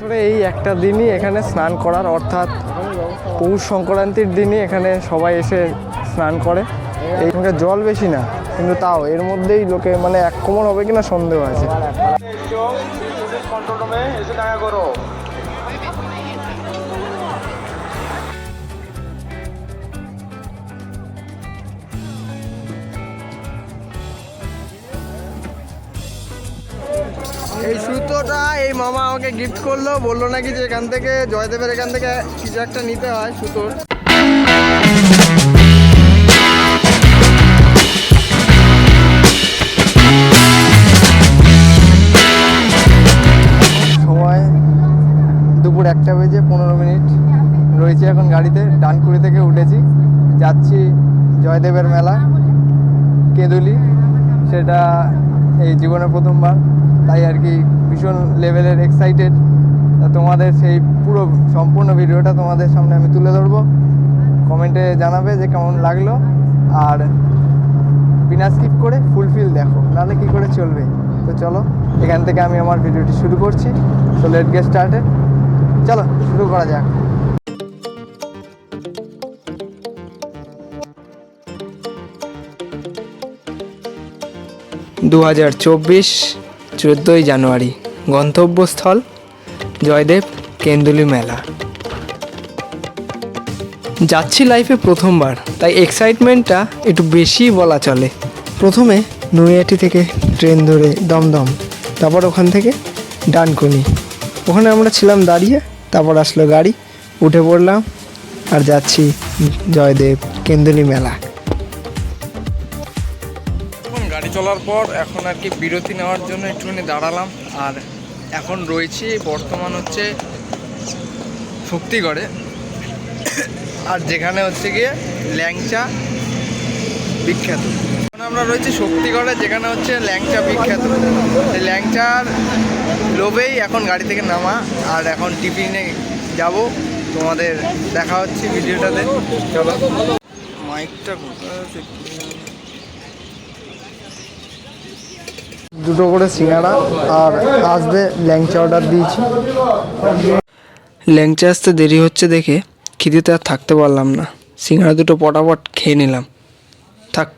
বছরে এই একটা দিনই এখানে স্নান করার, অর্থাৎ পৌষ সংক্রান্তির দিনই এখানে সবাই এসে স্নান করে। এইখানে জল বেশি না, কিন্তু তাও এর মধ্যেই লোকে মানে এক কোমর হবে কিনা সন্দেহ আছে। এই সুতোটা এই মামা আমাকে গিফট করলো, বললো নাকি যে এখান থেকে জয়দেবের এখান থেকে কিছু একটা নিতে হয় সুতোর। সময় দুপুর 1:15 রয়েছে এখন গাড়িতে। ডানকুড়ি থেকে উঠেছি, যাচ্ছি জয়দেবের মেলা কেঁদুলি। সেটা এই জীবনে প্রথমবার, তাই আর কি ভীষণ লেভেলের এক্সাইটেড। তোমাদের সেই পুরো সম্পূর্ণ ভিডিওটা তোমাদের সামনে আমি তুলে ধরবো। কমেন্টে জানাবে যে কেমন লাগলো, আর বিনা স্কিপ করে ফুলফিল দেখো, নাহলে কী করে চলবে। তো চলো, এখান থেকে আমি আমার ভিডিওটি শুরু করছি। So let's get started. চলো শুরু করা যাক। 2024 14ই জানুয়ারি, গন্তব্যস্থল জয়দেব কেন্দুলি মেলা। যাচ্ছি লাইফে প্রথমবার, তাই এক্সাইটমেন্টটা একটু বেশিই বলা চলে। প্রথমে নৈহাটি থেকে ট্রেন ধরে দমদম, তারপর ওখান থেকে ডানকুনি। ওখানে আমরা ছিলাম দাঁড়িয়ে, তারপর আসলো গাড়ি, উঠে পড়লাম আর যাচ্ছি জয়দেব কেন্দুলি মেলা। গাড়ি চলার পর এখন আর কি বিরতি নেওয়ার জন্য একটুখানি দাঁড়ালাম। আর এখন রয়েছি বর্তমান হচ্ছে শক্তিগড়ে, আর যেখানে হচ্ছে গিয়ে ল্যাংচা বিখ্যাত। এখন আমরা রয়েছি শক্তিগড়ে, যেখানে হচ্ছে ল্যাংচা বিখ্যাত। এই ল্যাংচার লোভেই এখন গাড়ি থেকে নামা, আর এখন টিফিনে যাব। তোমাদের দেখা হচ্ছে ভিডিওটাতে। চলো, মাইকটা দুটো করে সিঙ্গাড়া আর আসবে ল্যাংচা অর্ডার দিয়েছি। ল্যাংচা আসতে দেরি হচ্ছে দেখে খিদেতে আর থাকতে পারলাম না, সিঙ্গাড়া দুটো পটাপট খেয়ে নিলাম। থাক,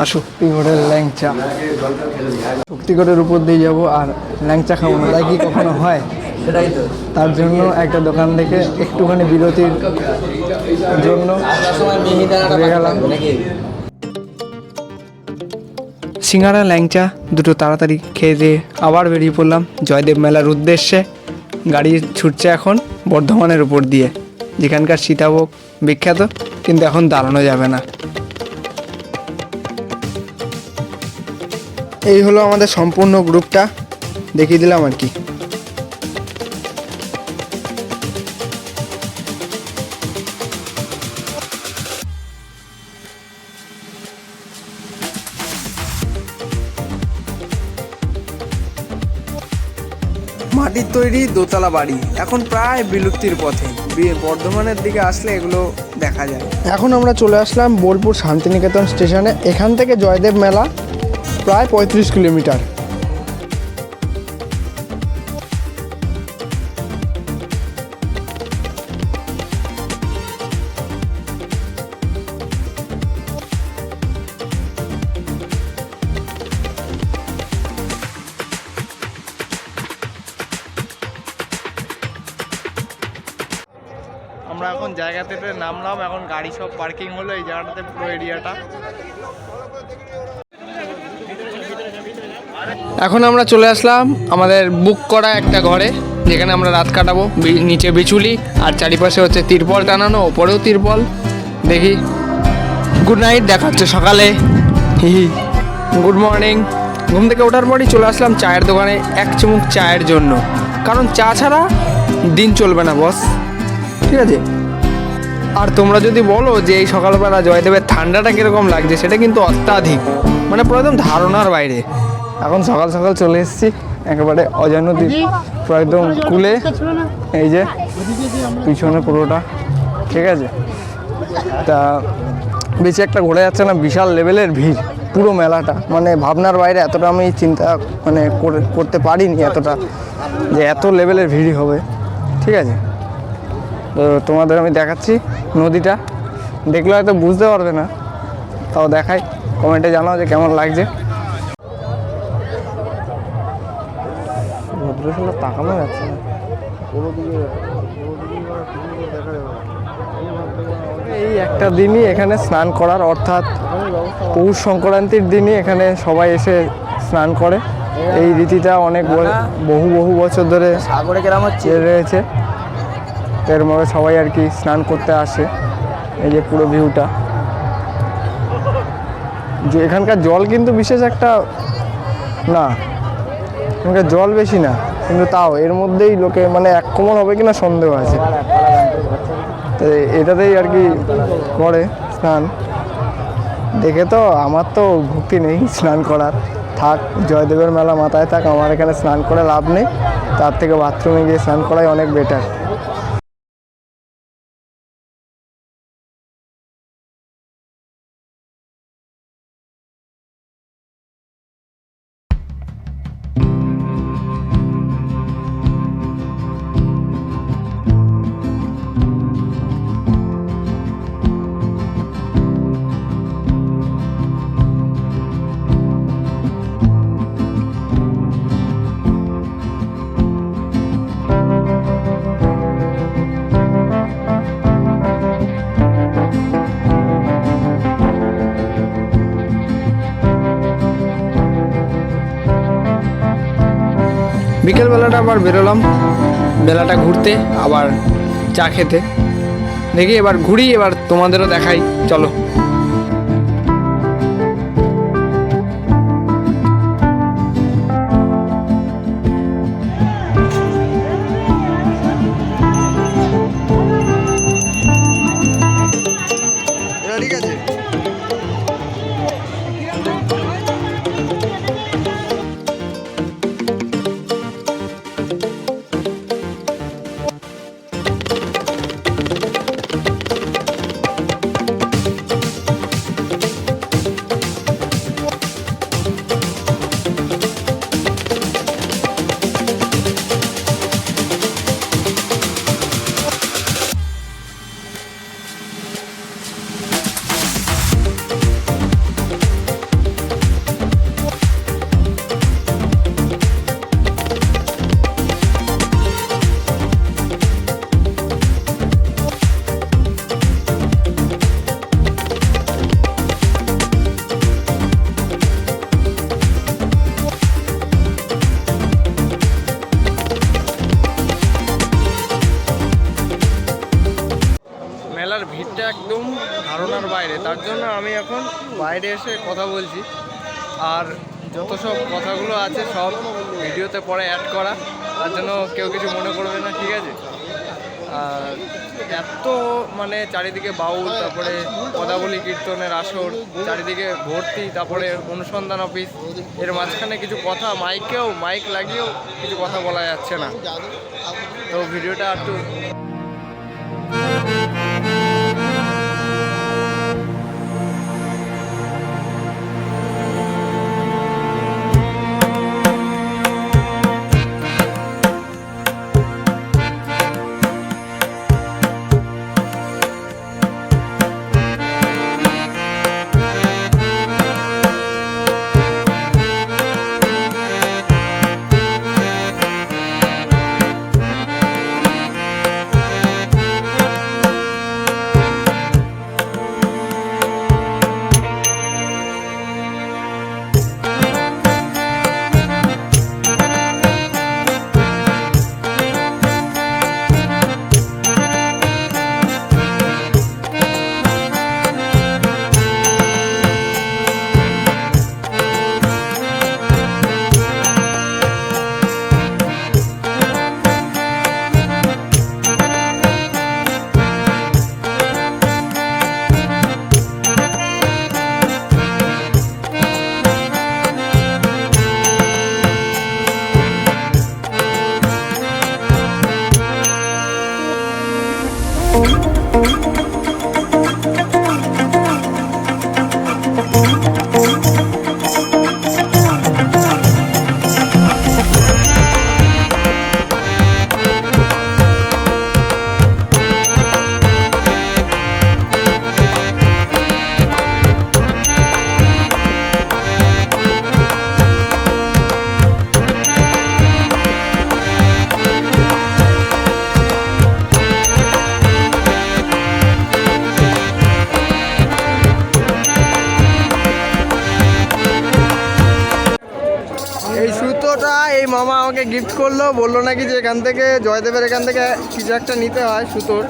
আসো। শক্তিগড়ের ল্যাংচা, শক্তিগড়ের উপর দিয়ে যাবো আর ল্যাংচা খাবো না, তাই কি কখনো হয়? সেটাই তো, তার জন্য একটা দোকান থেকে একটুখানি বিরতির জন্য গেলাম। সিঙ্গাড়া ল্যাংচা দুটো তাড়াতাড়ি খেয়ে দিয়ে আবার বেরিয়ে পড়লাম জয়দেব মেলার উদ্দেশ্যে। গাড়ি ছুটছে এখন বর্ধমানের উপর দিয়ে, যেখানকার সীতাভোগ বিখ্যাত, কিন্তু এখন দাঁড়ানো যাবে না। এই হলো আমাদের সম্পূর্ণ গ্রুপটা, দেখিয়ে দিলাম আর কি। মাটির তৈরি দোতলা বাড়ি এখন প্রায় বিলুপ্তির পথে। বর্ধমানের দিকে আসলে এগুলো দেখা যায়। এখন আমরা চলে আসলাম বোলপুর শান্তিনিকেতন স্টেশনে। এখান থেকে জয়দেব মেলা প্রায় 35 কিলোমিটার। আমরা এখন জায়গাতে নামলাম, এখন গাড়ি সব পার্কিং হলো এই জায়গাটাতে, পুরো এরিয়াটা। এখন আমরা চলে আসলাম আমাদের বুক করা একটা ঘরে, যেখানে আমরা রাত কাটাবো। নিচে বিচুলি আর চারিপাশে হচ্ছে তিরপল টানানো, ওপরেও তিরপল। দেখি, গুড নাইট, দেখা হচ্ছে সকালে। Good morning. ঘুম থেকে ওঠার পরই চলে আসলাম চায়ের দোকানে এক চুমুক চায়ের জন্য, কারণ চা ছাড়া দিন চলবে না বস, ঠিক আছে? আর তোমরা যদি বলো যে এই সকালবেলা জয়দেবের ঠান্ডাটা কীরকম লাগছে, সেটা কিন্তু অত্যাধিক, মানে পুরো একদম ধারণার বাইরে। এখন সকাল সকাল চলে এসেছি একেবারে অজয় নদী পুরো একদম কুলে, এই যে পিছনে পুরোটা, ঠিক আছে? তা বেশি একটা ঘোরা যাচ্ছে না, বিশাল লেভেলের ভিড়। পুরো মেলাটা, মানে ভাবনার বাইরে। এতটা আমি চিন্তা মানে করতে পারিনি এতটা, যে এত লেভেলের ভিড় হবে। ঠিক আছে, তো তোমাদের আমি দেখাচ্ছি নদীটা, দেখলে হয়তো বুঝতে পারবে না, তাও দেখাই, কমেন্টে জানাও যে কেমন লাগছে। ভদ্রশালা তাকানো যাচ্ছে না, এই একটা দিনই এখানে স্নান করার, অর্থাৎ পৌষ সংক্রান্তির দিনই এখানে সবাই এসে স্নান করে। এই রীতিটা অনেক বহু বছর ধরে সাগরে গ্রাম হচ্ছে রয়েছে, এর মধ্যে সবাই আর কি স্নান করতে আসে। এই যে পুরো ভিউটা, যে এখানকার জল কিন্তু বিশেষ একটা না, এখানকার জল বেশি না, কিন্তু তাও এর মধ্যেই লোকে মানে এক কোমর হবে কিনা সন্দেহ আছে, তো এটাতেই আর কি করে স্নান। দেখে তো আমার তো ভক্তি নেই স্নান করার, থাক জয়দেবের মেলা মাথায় থাক, আমার এখানে স্নান করে লাভ নেই, তার থেকে বাথরুমে গিয়ে স্নান করাই অনেক বেটার। বিকেলবেলাটা আবার বেরোলাম বেলাটা ঘুরতে, আবার চা খেতে। দেখি এবার ঘুরি, এবার তোমাদেরও দেখাই, চলো। ঠিক আছে, মেলার ভিড়টা একদম ধারণার বাইরে, তার জন্য আমি এখন বাইরে এসে কথা বলছি। আর যত সব কথাগুলো আছে সব ভিডিওতে পরে অ্যাড করা, তার জন্য কেউ কিছু মনে করবে না, ঠিক আছে। আর এত মানে চারিদিকে বাউল, তারপরে পদাবলী কীর্তনের আসর, চারিদিকে ভর্তি, তারপরে অনুসন্ধান অফিস, এর মাঝখানে কিছু কথা মাইক লাগিয়েও কিছু কথা বলা যাচ্ছে না, তো ভিডিওটা একটু এই মামা আমাকে গিফট করলো, বললো নাকি যে এখান থেকে জয়দেবের এখান থেকে কিছু একটা নিতে হয় সুতোর,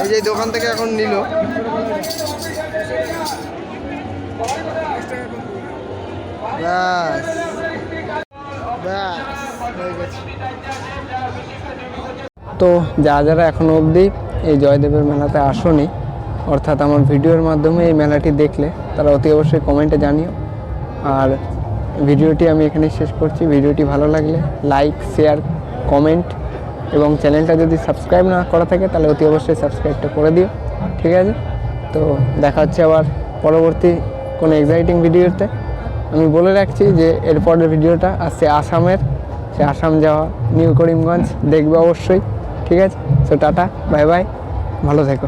এই যে দোকান থেকে এখন নিল। ব্যাস ব্যাস হয়ে গেছে। তো যারা এখনও অবধি এই জয়দেবের মেলাতে আসোনি, অর্থাৎ আমার ভিডিওর মাধ্যমে এই মেলাটি দেখলে, তারা অতি অবশ্যই কমেন্টে জানিও। আর ভিডিওটি আমি এখানে শেষ করছি। ভিডিওটি ভালো লাগলে লাইক, শেয়ার, কমেন্ট এবং চ্যানেলটা যদি সাবস্ক্রাইব না করা থাকে তাহলে অতি অবশ্যই সাবস্ক্রাইবটা করে দিও, ঠিক আছে? তো দেখা হচ্ছে আবার পরবর্তী কোনো এক্সাইটিং ভিডিওতে। আমি বলে রাখছি যে এরপরের ভিডিওটা আসছে আসামের, সে আসাম যাওয়া, নিউ করিমগঞ্জ দেখবে অবশ্যই, ঠিক আছে? সো টাটা, বাই বাই, ভালো থেকো।